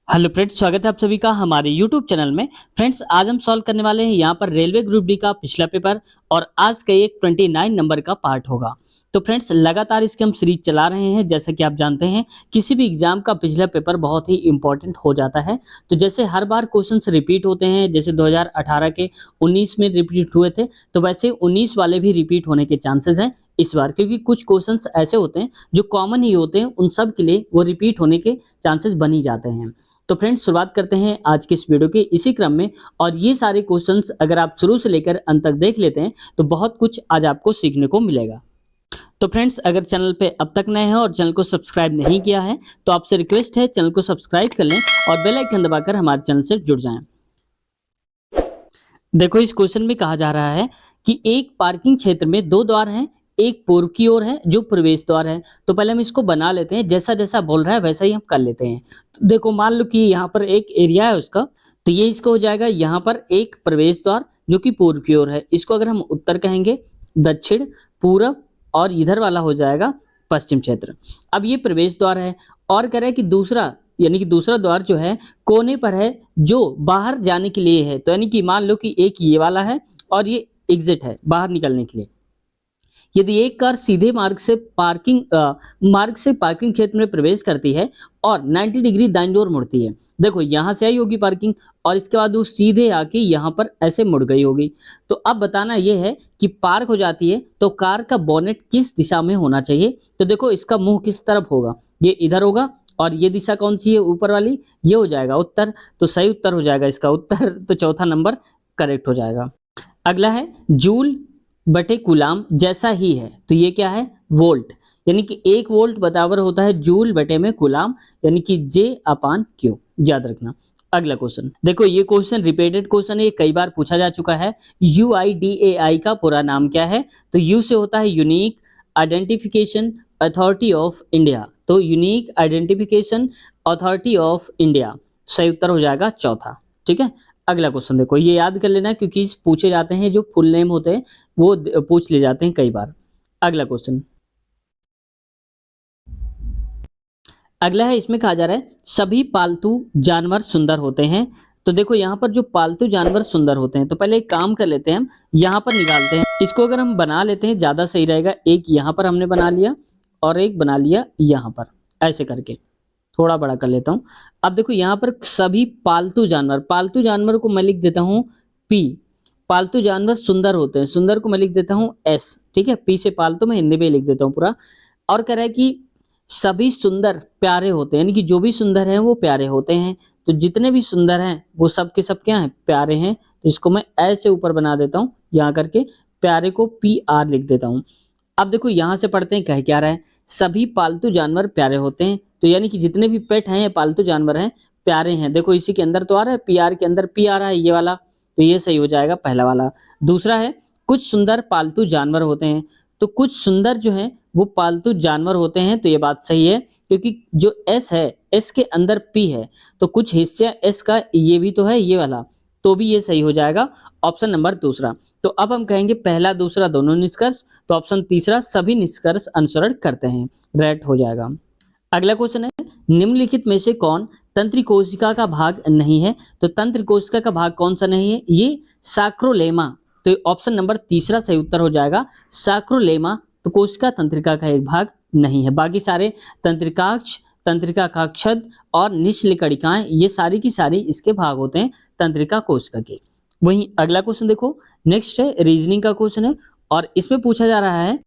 Hello friends, स्वागत है आप सभी का हमारे यूट्यूब चैनल में। फ्रेंड्स, आज हम सॉल्व करने वाले हैं यहाँ पर रेलवे ग्रुप डी का पिछला पेपर और आज का एक 29 नंबर का पार्ट होगा। तो फ्रेंड्स, लगातार इसकी हम सीरीज चला रहे हैं। जैसा कि आप जानते हैं, किसी भी एग्जाम का पिछला पेपर बहुत ही इंपॉर्टेंट हो जाता है। तो जैसे हर बार क्वेश्चंस रिपीट होते हैं, जैसे 2018 के 19 में रिपीट हुए थे, तो वैसे 19 वाले भी रिपीट होने के चांसेस हैं इस बार, क्योंकि कुछ क्वेश्चंस ऐसे होते हैं जो कॉमन ही होते हैं, उन सब के लिए वो रिपीट होने के चांसेस बन ही जाते हैं। तो फ्रेंड्स, शुरुआत करते हैं आज के इस वीडियो के इसी क्रम में। और ये सारे क्वेश्चंस अगर आप शुरू से लेकर अंत तक देख लेते हैं तो बहुत कुछ आज आपको सीखने को मिलेगा। तो फ्रेंड्स, अगर चैनल पे अब तक नए हैं और चैनल को सब्सक्राइब नहीं किया है तो आपसे रिक्वेस्ट है चैनल को सब्सक्राइब कर लें और बेल आइकन दबाकर हमारे चैनल से जुड़ जाएं। देखो, इस क्वेश्चन में कहा जा रहा है कि एक पार्किंग क्षेत्र में दो द्वार हैं, एक पूर्व की ओर है जो प्रवेश द्वार है। तो पहले हम इसको बना लेते हैं, जैसा जैसा बोल रहा है वैसा ही हम कर लेते हैं। तो देखो, मान लो कि यहाँ पर एक एरिया है उसका, तो ये इसको हो जाएगा यहाँ पर एक प्रवेश द्वार जो कि पूर्व की ओर है। इसको अगर हम उत्तर कहेंगे, दक्षिण, पूरब और इधर वाला हो जाएगा पश्चिम क्षेत्र। अब ये प्रवेश द्वार है और कह रहा है कि दूसरा, यानी कि दूसरा द्वार जो है कोने पर है जो बाहर जाने के लिए है। तो यानी कि मान लो कि एक ये वाला है और ये एग्जिट है बाहर निकलने के लिए। यदि एक कार सीधे मार्ग से पार्किंग क्षेत्र में प्रवेश करती है और 90 डिग्री दाईं ओर मुड़ती है, देखो यहाँ से आई होगी पार्किंग और इसके बाद वो सीधे आके यहाँ पर ऐसे मुड़ गई होगी। तो अब बताना ये है कि पार्क हो जाती है तो कार का बोनेट किस दिशा में होना चाहिए। तो देखो, इसका मुंह किस तरफ होगा, ये इधर होगा और ये दिशा कौन सी है, ऊपर वाली, ये हो जाएगा उत्तर। तो सही उत्तर हो जाएगा इसका उत्तर, तो चौथा नंबर करेक्ट हो जाएगा। अगला है जूल बटे कूलाम जैसा ही है, तो ये क्या है, वोल्ट। यानी कि 1 वोल्ट बराबर होता है जूल बटे में कूलाम, यानी कि जे अपान क्यू, याद रखना। अगला क्वेश्चन देखो, ये क्वेश्चन रिपीटेड क्वेश्चन है, ये कई बार पूछा जा चुका है। यूआईडीएआई का पूरा नाम क्या है। तो यू से होता है unique identification authority of India. तो unique identification authority of India सही उत्तर हो जाएगा चौथा। ठीक है, अगला क्वेश्चन देखो, ये याद कर लेना क्योंकि पूछे जाते हैं, जो फुल नेम होते हैं वो पूछ ले जाते हैं कई बार। अगला क्वेश्चन, अगला है, इसमें कहा जा रहा है सभी पालतू जानवर सुंदर होते हैं। तो देखो, यहाँ पर जो पालतू जानवर सुंदर होते हैं, तो पहले एक काम कर लेते हैं, हम यहाँ पर निकालते हैं। इसको अगर हम बना लेते हैं ज्यादा सही रहेगा। एक यहाँ पर हमने बना लिया और एक बना लिया यहाँ पर, ऐसे करके थोड़ा बड़ा कर लेता हूँ। अब देखो, यहाँ पर सभी पालतू जानवर, पालतू जानवर को मैं लिख देता हूँ पी। पालतू जानवर सुंदर होते हैं, सुंदर को मैं लिख देता हूँ एस। ठीक है, पी से पालतू मैं हिंदी में लिख देता हूँ पूरा। और कह रहा है कि सभी सुंदर प्यारे होते हैं, यानी कि जो भी सुंदर हैं वो प्यारे होते हैं। तो जितने भी सुंदर हैं वो सब के सब क्या हैं, प्यारे हैं। तो इसको मैं ऐसे ऊपर बना देता हूँ, यहाँ करके प्यारे को पी आर लिख देता हूँ। अब देखो, यहाँ से पढ़ते हैं कह क्या रहा है, सभी पालतू जानवर प्यारे होते हैं। तो यानी कि जितने भी पेट हैं या पालतू जानवर हैं प्यारे हैं। देखो, इसी के अंदर तो आ रहा है, पी आर के अंदर पी आ रहा है ये वाला, तो ये सही हो जाएगा पहला वाला। दूसरा है कुछ सुंदर पालतू जानवर होते हैं। तो कुछ सुंदर जो है वो पालतू जानवर होते हैं, तो ये बात सही है, क्योंकि जो एस है, एस के अंदर पी है, तो कुछ हिस्सा एस का ये भी तो है, ये वाला, तो भी ये सही हो जाएगा ऑप्शन नंबर दूसरा। तो अब हम कहेंगे पहला दूसरा दोनों निष्कर्ष, तो ऑप्शन तीसरा सभी निष्कर्ष अनुसरण करते हैं, राइट हो जाएगा। अगला क्वेश्चन है, निम्नलिखित में से कौन तंत्रिका कोशिका का भाग नहीं है। तो तंत्रिका कोशिका का भाग कौन सा नहीं है, ये साक्रोलेमा। तो ऑप्शन नंबर तीसरा सही उत्तर हो जाएगा साक्रोलेमा। तो कोशिका तंत्रिका का एक भाग नहीं है। बाकी सारे तंत्रिकाक्ष, तंत्रिका कक्षद और निश्चलिकणिकाएं, ये सारी की सारी इसके भाग होते हैं तंत्रिका कोशिका के। वहीं अगला क्वेश्चन देखो, नेक्स्ट है रीजनिंग का क्वेश्चन है और इसमें पूछा जा रहा है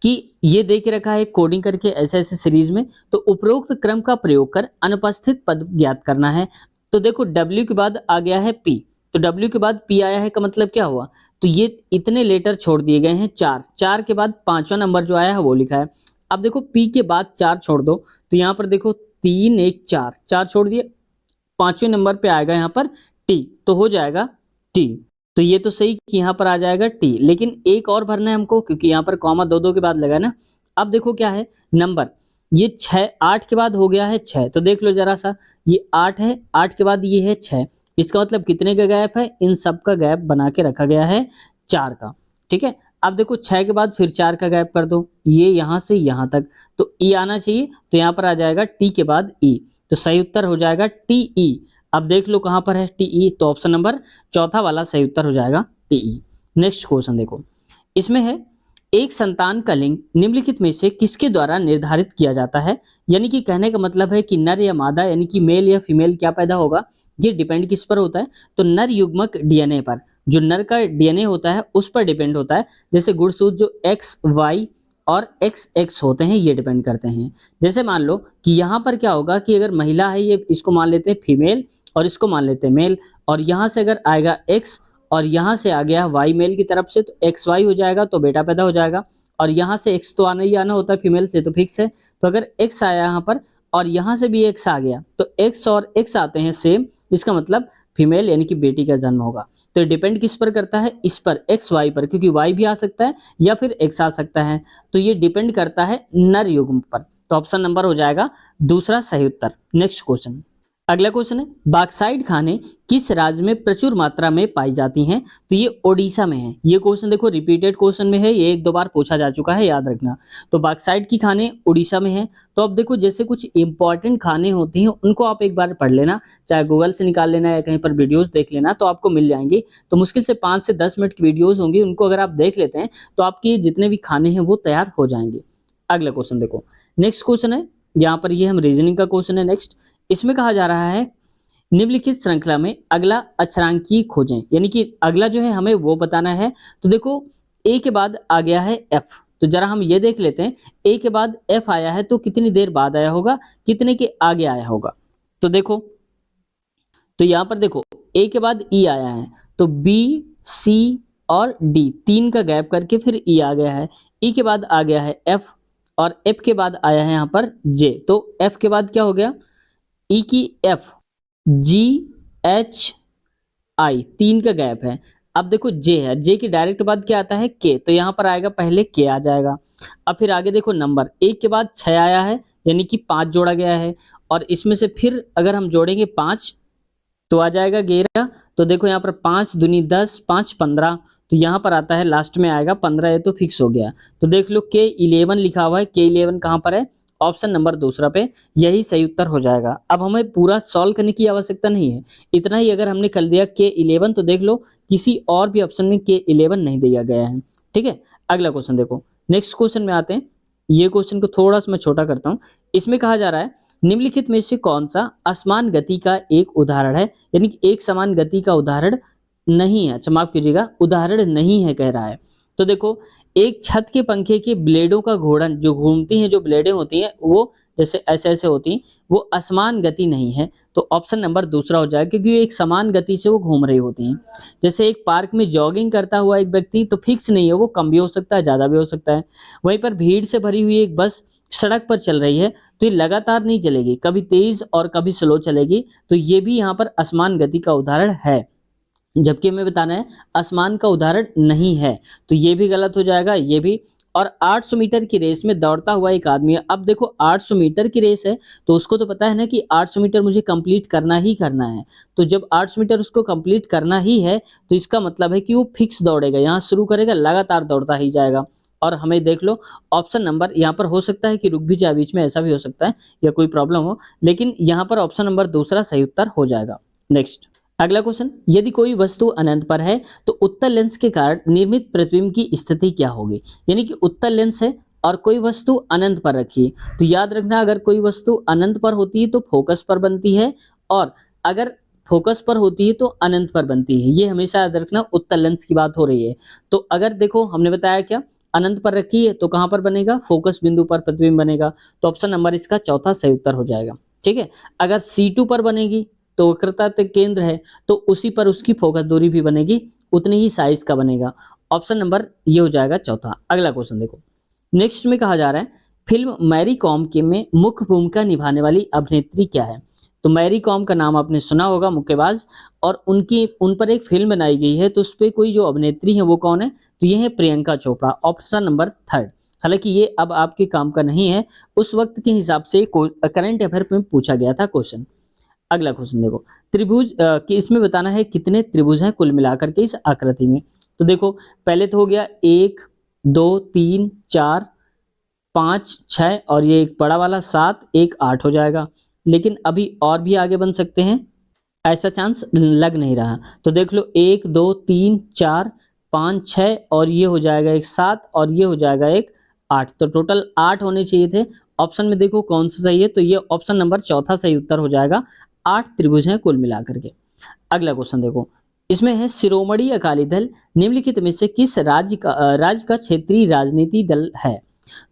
कि ये दे के रखा है कोडिंग करके ऐसे ऐसे सीरीज में, तो उपरोक्त क्रम का प्रयोग कर अनुपस्थित पद ज्ञात करना है। तो देखो, W के बाद आ गया है P, तो W के बाद P आया है का मतलब क्या हुआ, तो ये इतने लेटर छोड़ दिए गए हैं, चार, चार के बाद पांचवा नंबर जो आया है वो लिखा है। अब देखो, P के बाद चार छोड़ दो, तो यहाँ पर देखो 3 1 4, चार छोड़ दिए, पांचवें नंबर पे आएगा यहाँ पर T, तो हो जाएगा T। तो ये तो सही कि यहाँ पर आ जाएगा T, लेकिन एक और भरना है हमको, क्योंकि यहाँ पर कॉमा दो दो के बाद लगा ना। अब देखो क्या है नंबर, ये 6, 8 के बाद हो गया है 6, तो देख लो जरा सा, ये 8 है, 8 के बाद ये है 6, इसका मतलब कितने का गैप है, इन सब का गैप बना के रखा गया है 4 का। ठीक है, अब देखो 6 के बाद फिर 4 का गैप कर दो, ये यहाँ से यहाँ तक, तो ई आना चाहिए, तो यहाँ पर आ जाएगा टी के बाद ई। तो सही उत्तर हो जाएगा टीई। अब देख लो कहां पर है टीई, तो ऑप्शन नंबर चौथा वाला सही उत्तर हो जाएगा टीई। नेक्स्ट क्वेश्चन देखो, इसमें है एक संतान का लिंग निम्नलिखित में से किसके द्वारा निर्धारित किया जाता है। यानी कि कहने का मतलब है कि नर या मादा यानी कि मेल या फीमेल क्या पैदा होगा, ये डिपेंड किस पर होता है, तो नर युग्मक डीएनए पर। जो नर का डीएनए होता है उस पर डिपेंड होता है। जैसे गुणसूत्र जो एक्स वाई और एक्स एक्स होते हैं ये डिपेंड करते हैं। जैसे मान लो कि यहाँ पर क्या होगा कि अगर महिला है, ये इसको मान लेते हैं फीमेल और इसको मान लेते हैं मेल, और यहाँ से अगर आएगा एक्स और यहाँ से आ गया वाई मेल की तरफ से, तो एक्स वाई हो जाएगा, तो बेटा पैदा हो जाएगा। और यहाँ से एक्स तो आना ही आना होता है फीमेल से, तो फिक्स है। तो अगर एक्स आया यहाँ पर और यहाँ से भी एक्स आ गया, तो एक्स और एक्स आते हैं सेम, इसका मतलब फीमेल यानी कि बेटी का जन्म होगा। तो डिपेंड किस पर करता है, इस पर, एक्स वाई पर, क्योंकि वाई भी आ सकता है या फिर एक्स आ सकता है। तो ये डिपेंड करता है नर युग्म पर। तो ऑप्शन नंबर हो जाएगा दूसरा सही उत्तर। नेक्स्ट क्वेश्चन, अगला क्वेश्चन है बॉक्साइट खाने किस राज्य में प्रचुर मात्रा में पाई जाती हैं, तो ये ओडिशा में है। ये क्वेश्चन देखो रिपीटेड क्वेश्चन में है, ये एक दो बार पूछा जा चुका है, याद रखना। तो बॉक्साइट की खाने उड़ीसा में है। तो अब देखो जैसे कुछ इंपॉर्टेंट खाने होती हैं उनको आप एक बार पढ़ लेना, चाहे गूगल से निकाल लेना या कहीं पर वीडियोस देख लेना, तो आपको मिल जाएंगी। तो मुश्किल से 5 से 10 मिनट की वीडियोस होंगी, उनको अगर आप देख लेते हैं तो आपके जितने भी खाने हैं वो तैयार हो जाएंगे। अगला क्वेश्चन देखो, नेक्स्ट क्वेश्चन है यहाँ पर, ये हम रीजनिंग का क्वेश्चन है। नेक्स्ट इसमें कहा जा रहा है निम्नलिखित श्रृंखला में अगला अक्षरांकीय खोजें, यानी कि अगला जो है हमें वो बताना है। तो देखो ए के बाद आ गया है एफ, तो जरा हम ये देख लेते हैं, ए के बाद एफ आया है तो कितनी देर बाद आया होगा, कितने के आगे आया होगा। तो देखो, तो यहाँ पर देखो ए के बाद ई आया है, तो बी सी और डी तीन का गैप करके फिर ई आ गया है। ई के बाद आ गया है एफ और एफ के बाद आया है यहाँ पर जे, तो एफ के बाद क्या हो गया, ई की एफ, जी एच आई, तीन का गैप है। अब देखो जे है, जे के डायरेक्ट बाद क्या आता है के, तो यहाँ पर आएगा पहले के आ जाएगा। अब फिर आगे देखो नंबर एक के बाद 6 आया है, यानी कि 5 जोड़ा गया है, और इसमें से फिर अगर हम जोड़ेंगे 5 तो आ जाएगा 11। तो देखो यहाँ पर 5 दूनी 10, 5 15, तो यहाँ पर आता है लास्ट में आएगा 15, ये तो फिक्स हो गया। तो देख लो K11 लिखा हुआ है, K11 कहाँ पर है, ऑप्शन नंबर दूसरा पे, यही सही उत्तर हो जाएगा। अब हमें पूरा सॉल्व करने की आवश्यकता नहीं है, इतना ही अगर हमने कर दिया K11, तो देख लो किसी और भी ऑप्शन में K11 नहीं दिया गया है। ठीक है, अगला क्वेश्चन देखो, नेक्स्ट क्वेश्चन में आते हैं। ये क्वेश्चन को थोड़ा सा मैं छोटा करता हूँ। इसमें कहा जा रहा है निम्नलिखित में से कौन सा असमान गति का एक उदाहरण है, यानी कि एक समान गति का उदाहरण नहीं है, अच्छा माफ कीजिएगा, उदाहरण नहीं है कह रहा है। तो देखो एक छत के पंखे के ब्लेडों का घूर्णन, जो घूमती हैं जो ब्लेडें होती हैं वो जैसे ऐसे ऐसे होती हैं, वो असमान गति नहीं है। तो ऑप्शन नंबर दूसरा हो जाएगा, क्योंकि एक समान गति से वो घूम रही होती हैं। जैसे एक पार्क में जॉगिंग करता हुआ एक व्यक्ति, तो फिक्स नहीं है, वो कम भी हो सकता है ज़्यादा भी हो सकता है। वहीं पर भीड़ से भरी हुई एक बस सड़क पर चल रही है, तो ये लगातार नहीं चलेगी, कभी तेज और कभी स्लो चलेगी, तो ये भी यहाँ पर असमान गति का उदाहरण है। जबकि हमें बताना है असमान का उदाहरण नहीं है, तो ये भी गलत हो जाएगा, ये भी। और 800 मीटर की रेस में दौड़ता हुआ एक आदमी है। अब देखो 800 मीटर की रेस है, तो उसको तो पता है ना कि 800 मीटर मुझे कंप्लीट करना ही करना है। तो जब 800 मीटर उसको कंप्लीट करना ही है, तो इसका मतलब है कि वो फिक्स दौड़ेगा, यहाँ शुरू करेगा, लगातार दौड़ता ही जाएगा। और हमें देख लो ऑप्शन नंबर, यहाँ पर हो सकता है कि रुक भी जाए बीच में, ऐसा भी हो सकता है या कोई प्रॉब्लम हो, लेकिन यहाँ पर ऑप्शन नंबर दूसरा सही उत्तर हो जाएगा। नेक्स्ट अगला क्वेश्चन, यदि कोई वस्तु अनंत पर है तो उत्तल लेंस के कारण निर्मित प्रतिबिंब की स्थिति क्या होगी। यानी कि उत्तल लेंस है और कोई वस्तु अनंत पर रखी है, तो याद रखना अगर कोई वस्तु अनंत पर होती है तो फोकस पर बनती है, और अगर फोकस पर होती है तो अनंत पर बनती है। ये हमेशा याद रखना, उत्तल लेंस की बात हो रही है। तो अगर देखो हमने बताया क्या, अनंत पर रखी है तो कहाँ पर बनेगा, फोकस बिंदु पर प्रतिबिंब बनेगा, तो ऑप्शन नंबर इसका चौथा सही उत्तर हो जाएगा। ठीक है, अगर C2 पर बनेगी तो वक्रता तक केंद्र है, तो उसी पर उसकी फोकस दूरी भी बनेगी, उतनी ही साइज का बनेगा। ऑप्शन नंबर ये हो जाएगा चौथा। अगला क्वेश्चन देखो, नेक्स्ट में कहा जा रहा है फिल्म मैरी कॉम के में मुख्य भूमिका निभाने वाली अभिनेत्री क्या है। तो मैरी कॉम का नाम आपने सुना होगा, मुक्केबाज, और उन पर एक फिल्म बनाई गई है, तो उस पर कोई जो अभिनेत्री है वो कौन है, तो ये है Priyanka Chopra, option number third. हालांकि ये अब आपके काम का नहीं है, उस वक्त के हिसाब से करंट अफेयर में पूछा गया था क्वेश्चन। अगला क्वेश्चन देखो, त्रिभुज कि इसमें बताना है कितने त्रिभुज हैं कुल मिलाकर के इस आकृति में। तो देखो पहले तो हो गया 1 2 3 4 5 6, और ये एक बड़ा वाला 7, 1 8 हो जाएगा। लेकिन अभी और भी आगे बन सकते हैं, ऐसा चांस लग नहीं रहा। तो देख लो 1 2 3 4 5 6 और ये हो जाएगा एक 7 और ये हो जाएगा एक 8, तो टोटल 8 होने चाहिए थे। ऑप्शन में देखो कौन सा सही है, तो ये ऑप्शन नंबर चौथा सही उत्तर हो जाएगा। 8 त्रिभुज हैं कुल मिलाकर के। अगला क्वेश्चन देखो, इसमें है शिरोमणि अकाली दल निम्नलिखित में से किस राज्य का क्षेत्रीय राजनीति दल है।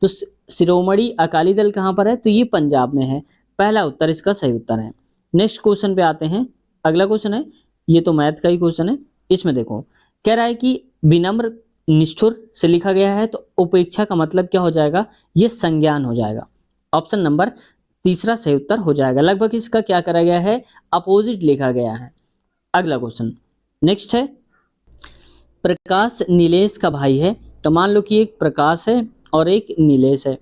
तो शिरोमणि अकाली दल कहाँ पर है, तो ये पंजाब में है। पहला उत्तर इसका सही उत्तर है। नेक्स्ट क्वेश्चन पे आते हैं। अगला क्वेश्चन है, ये तो मैथ का ही क्वेश्चन है। इसमें देखो कह रहा है कि विनम्र निष्ठुर से लिखा गया है, तो उपेक्षा का मतलब क्या हो जाएगा, ये संज्ञान हो जाएगा। ऑप्शन नंबर तीसरा सही उत्तर हो जाएगा। लगभग इसका क्या करा गया है, अपोजिट लिखा गया है। अगला क्वेश्चन नेक्स्ट है, प्रकाश नीलेश का भाई है। तो मान लो कि एक प्रकाश है और एक नीलेश है।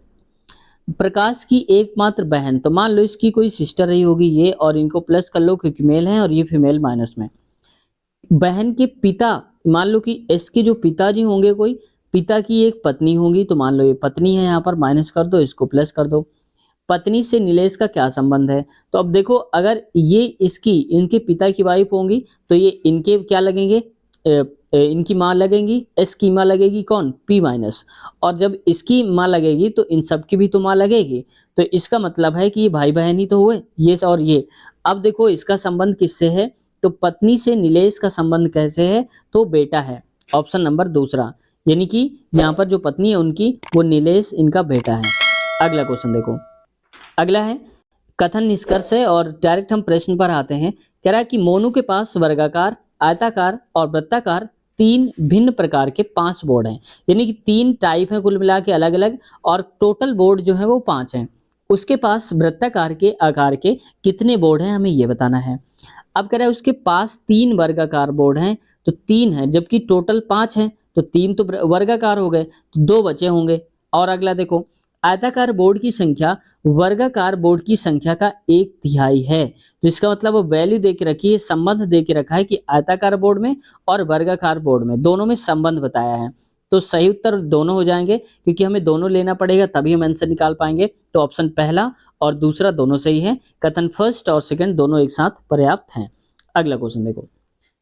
प्रकाश की एकमात्र बहन, तो मान लो इसकी कोई सिस्टर रही होगी ये, और इनको प्लस कर लो क्योंकि मेल है और ये फीमेल माइनस में। बहन के पिता, मान लो कि इसके जो पिताजी होंगे, कोई पिता की एक पत्नी होगी, तो मान लो ये पत्नी है, यहाँ पर माइनस कर दो, इसको प्लस कर दो। पत्नी से नीलेश का क्या संबंध है, तो अब देखो अगर ये इसकी इनके पिता की वाइफ होंगी तो ये इनके क्या लगेंगे, इनकी माँ लगेंगी, एस की माँ लगेगी कौन, पी माइनस, और जब इसकी माँ लगेगी तो इन सब की भी तो माँ लगेगी। तो इसका मतलब है कि ये भाई बहन ही तो हुए, ये और ये। अब देखो इसका संबंध किससे है, तो पत्नी से नीलेश का संबंध कैसे है, तो बेटा है। ऑप्शन नंबर दूसरा, यानी कि यहाँ पर जो पत्नी है उनकी, वो नीलेश इनका बेटा है। अगला क्वेश्चन देखो, अगला है कथन निष्कर्ष है और डायरेक्ट हम प्रश्न पर आते हैं। कह रहा है कि मोनू के पास वर्गाकार, आयताकार और वृत्ताकार 3 भिन्न प्रकार के 5 बोर्ड हैं, यानी कि 3 टाइप हैं कुल मिला के अलग अलग, और टोटल बोर्ड जो है वो 5 हैं। उसके पास वृत्ताकार के आकार के कितने बोर्ड हैं, हमें ये बताना है। अब कह रहा है उसके पास 3 वर्गाकार बोर्ड हैं, तो 3 है, जबकि टोटल 5 हैं, तो 3 तो वर्गाकार हो गए, तो 2 बचे होंगे। और अगला देखो, आयताकार बोर्ड की संख्या वर्गाकार बोर्ड की संख्या का 1/3 है। तो इसका मतलब वो वैल्यू दे के रखी है, संबंध दे के रखा है कि आयताकार बोर्ड में और वर्गाकार बोर्ड में दोनों में संबंध बताया है। तो सही उत्तर दोनों हो जाएंगे, क्योंकि हमें दोनों लेना पड़ेगा तभी हम आंसर निकाल पाएंगे। तो ऑप्शन पहला और दूसरा दोनों सही है। कथन फर्स्ट और सेकंड दोनों एक साथ पर्याप्त हैं। अगला क्वेश्चन देखो,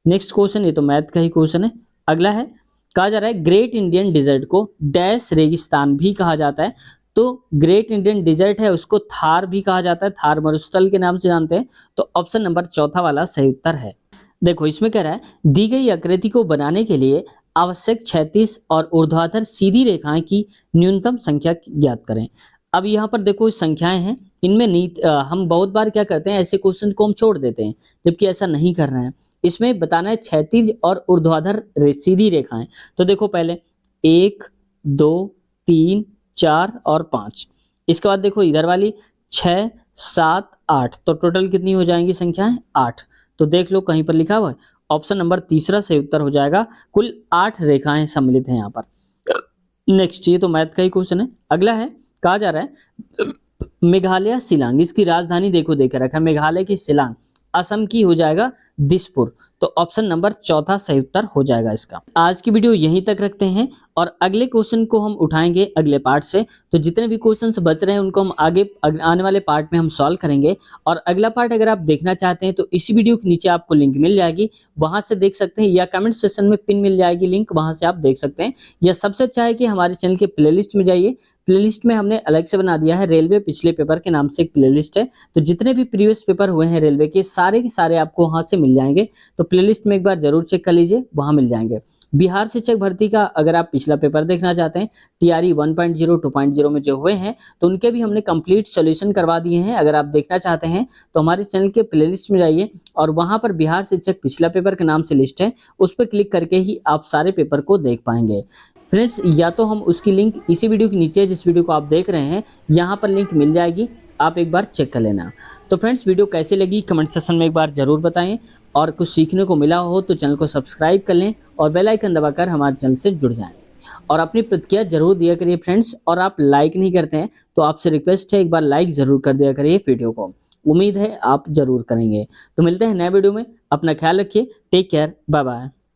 नेक्स्ट क्वेश्चन, ये तो मैथ का ही क्वेश्चन है। अगला है, कहा जा रहा है ग्रेट इंडियन डिजर्ट को डैश रेगिस्तान भी कहा जाता है। तो ग्रेट इंडियन डिजर्ट है उसको थार भी कहा जाता है, थार मरुस्थल के नाम से जानते हैं। तो ऑप्शन नंबर चौथा वाला सही उत्तर है। देखो इसमें कह रहा है, दी गई आकृति को बनाने के लिए आवश्यक क्षैतिज और ऊर्ध्वाधर सीधी रेखाएं की न्यूनतम संख्या ज्ञात करें। अब यहाँ पर देखो संख्याएं हैं, इनमें हम बहुत बार क्या करते हैं, ऐसे क्वेश्चन को हम छोड़ देते हैं, जबकि ऐसा नहीं करना है। इसमें बताना है क्षैतिज और ऊर्ध्वाधर सीधी रेखाएं। तो देखो पहले 1 2 3 4 और 5, इसके बाद देखो इधर वाली 6 7 8, तो टोटल कितनी हो जाएंगी संख्याएं, 8। तो देख लो कहीं पर लिखा हुआ है, ऑप्शन नंबर तीसरा सही उत्तर हो जाएगा। कुल 8 रेखाएं सम्मिलित हैं यहाँ पर। नेक्स्ट, ये तो मैथ का ही क्वेश्चन है। अगला है, कहा जा रहा है मेघालय शिलांग, इसकी राजधानी देखो देकर रखा है, मेघालय की शिलांग, असम की हो जाएगा दिसपुर। तो ऑप्शन नंबर चौथा सही उत्तर हो जाएगा इसका। आज की वीडियो यहीं तक रखते हैं और अगले क्वेश्चन को हम उठाएंगे अगले पार्ट से। तो जितने भी क्वेश्चंस बच रहे हैं उनको हम आगे आने वाले पार्ट में हम सॉल्व करेंगे। और अगला पार्ट अगर आप देखना चाहते हैं तो इसी वीडियो के नीचे आपको लिंक मिल जाएगी, वहां से देख सकते हैं, या कमेंट सेक्शन में पिन मिल जाएगी लिंक, वहां से आप देख सकते हैं। या सबसे अच्छा है कि हमारे चैनल के प्लेलिस्ट में जाइए, प्लेलिस्ट में हमने अलग से बना दिया है, रेलवे पिछले पेपर के नाम से एक प्लेलिस्ट है। तो जितने भी प्रीवियस पेपर हुए हैं रेलवे के सारे आपको वहां से मिल जाएंगे। तो प्लेलिस्ट में एक बार जरूर चेक कर लीजिए, वहां मिल जाएंगे। बिहार शिक्षक भर्ती का अगर आप पिछला पेपर देखना चाहते हैं, टीआरई 1.0 2.0 में जो हुए हैं, तो उनके भी हमने कंप्लीट सोल्यूशन करवा दिए हैं। अगर आप देखना चाहते हैं तो हमारे चैनल के प्लेलिस्ट में जाइए और वहां पर बिहार शिक्षक पिछला पेपर के नाम से लिस्ट है, उस पर क्लिक करके ही आप सारे पेपर को देख पाएंगे। फ्रेंड्स, या तो हम उसकी लिंक इसी वीडियो के नीचे जिस वीडियो को आप देख रहे हैं यहाँ पर लिंक मिल जाएगी, आप एक बार चेक कर लेना। तो फ्रेंड्स, वीडियो कैसी लगी कमेंट सेक्शन में एक बार ज़रूर बताएं, और कुछ सीखने को मिला हो तो चैनल को सब्सक्राइब कर लें और बेल आइकन दबाकर हमारे चैनल से जुड़ जाएं। और अपनी प्रतिक्रिया जरूर दिया करिए फ्रेंड्स, और आप लाइक नहीं करते हैं तो आपसे रिक्वेस्ट है एक बार लाइक ज़रूर कर दिया करिए वीडियो को, उम्मीद है आप ज़रूर करेंगे। तो मिलते हैं नए वीडियो में, अपना ख्याल रखिए, टेक केयर, बाय बाय।